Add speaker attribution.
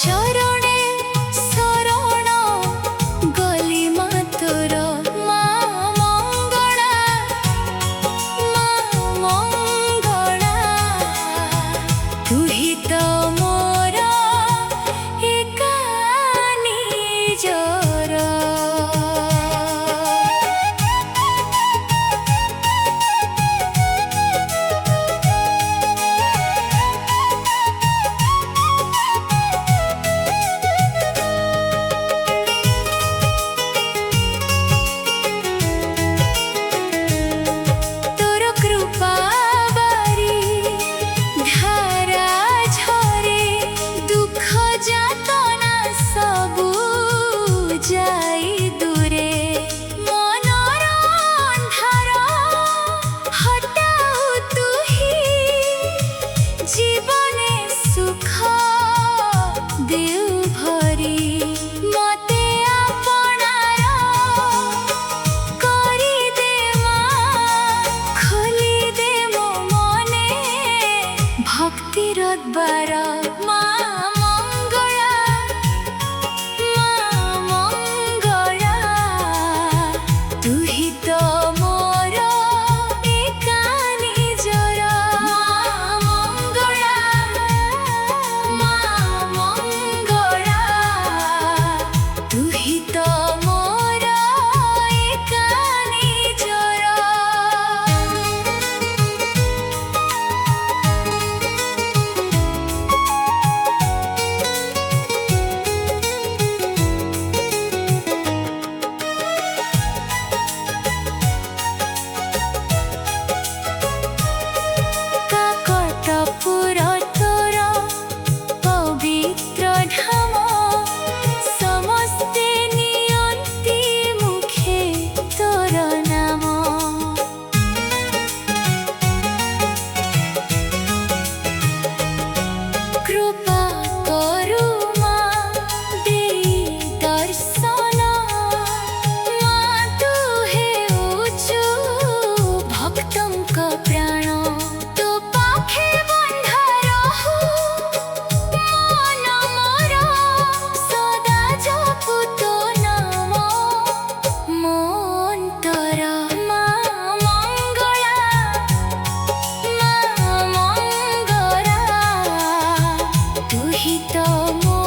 Speaker 1: চরণে শরণ গলি মা তোর মা মঙ্গলা মা মঙ্গলা তুহি তো মোর একা নিজর। জীবনে সুখ দেউ ভরি মতে আপনার করি দে মা খোলি দে মো মনে ভক্তির দ্বার মা মঙ্গলা মা মঙ্গলা তুহি তো মোর একা নিজর। মা মঙ্গলা মা মঙ্গলা তুহি তো মোর একা নিজর। কাকতপুর তোর পবিত্র ধাম সমস্তে নিয়ন্তি মুখে তোর নাম। কৃপা করু মা দেই দর্শন মা তু হেউচু ভক্তଙ୍କ প্রাণ তো পাখে বন্ধা রহু মন মোর সদা জপু তো নাম ମୋ ଅନ୍ତର। ମା ମଙ୍ଗଳା ମା ମଙ୍ଗଳା ତୁହି ତ ମୋ